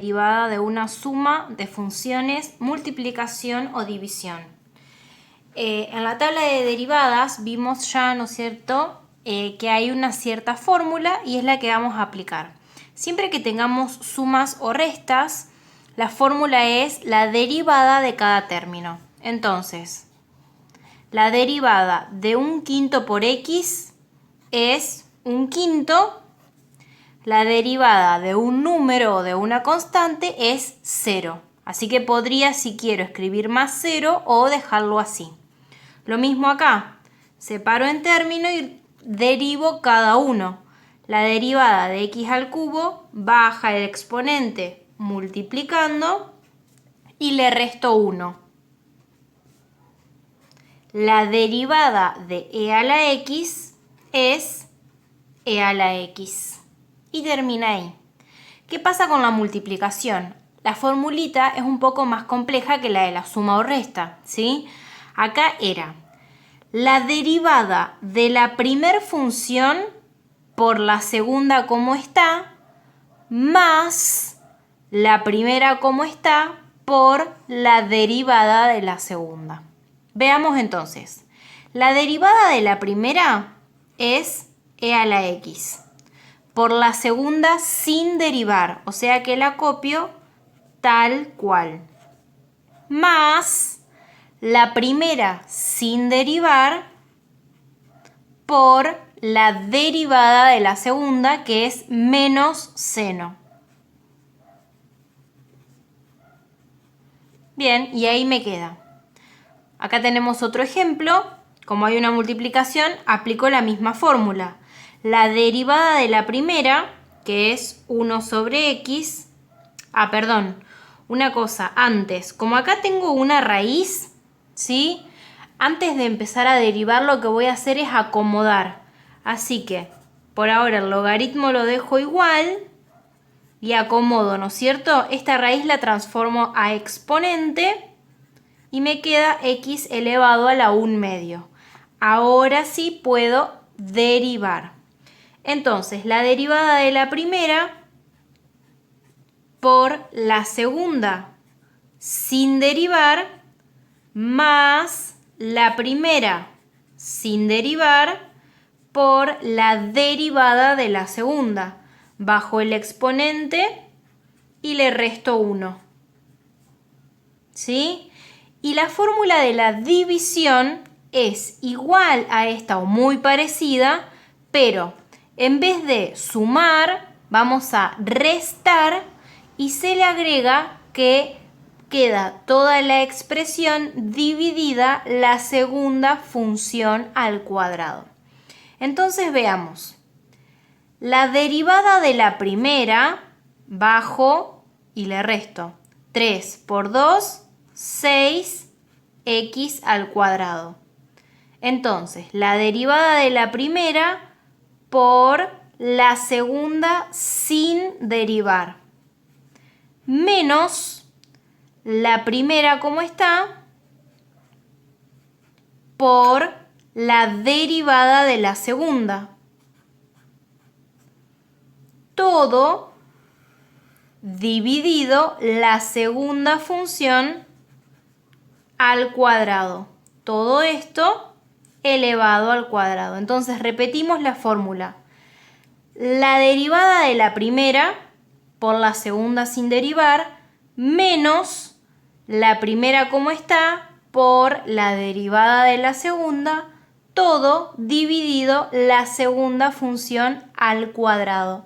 derivada de una suma de funciones, multiplicación o división. En la tabla de derivadas vimos ya, ¿no es cierto?, que hay una cierta fórmula y es la que vamos a aplicar. Siempre que tengamos sumas o restas, la fórmula es la derivada de cada término. Entonces, la derivada de 1/5 por x es 1/5. La derivada de un número o de una constante es 0. Así que podría, si quiero, escribir más 0 o dejarlo así. Lo mismo acá. Separo en término y derivo cada uno. La derivada de x al cubo baja el exponente multiplicando y le resto 1. La derivada de e a la x es e a la x. Y termina ahí. ¿Qué pasa con la multiplicación? La formulita es un poco más compleja que la de la suma o resta, ¿sí? Acá era la derivada de la primer función por la segunda como está, más la primera como está por la derivada de la segunda. Veamos entonces. La derivada de la primera es e a la x. Por la segunda sin derivar, o sea que la copio tal cual. Más la primera sin derivar por la derivada de la segunda, que es menos seno. Bien, y ahí me queda. Acá tenemos otro ejemplo. Como hay una multiplicación, aplico la misma fórmula. La derivada de la primera, que es 1 sobre x. Una cosa, antes. Como acá tengo una raíz, ¿sí? Antes de empezar a derivar, lo que voy a hacer es acomodar. Así que, por ahora, el logaritmo lo dejo igual y acomodo, ¿no es cierto? Esta raíz la transformo a exponente y me queda x elevado a la 1/2. Ahora sí puedo derivar. Entonces, la derivada de la primera por la segunda sin derivar más la primera sin derivar por la derivada de la segunda. Bajo el exponente y le resto 1. ¿Sí? Y la fórmula de la división es igual a esta o muy parecida, pero en vez de sumar, vamos a restar y se le agrega que queda toda la expresión dividida la segunda función al cuadrado. Entonces veamos. La derivada de la primera, bajo y le resto 3 por 2, 6x al cuadrado. Entonces, la derivada de la primera por la segunda sin derivar. Menos la primera como está por la derivada de la segunda. Todo dividido la segunda función al cuadrado. Todo esto elevado al cuadrado. Entonces repetimos la fórmula. La derivada de la primera por la segunda sin derivar menos la primera como está por la derivada de la segunda, todo dividido la segunda función al cuadrado.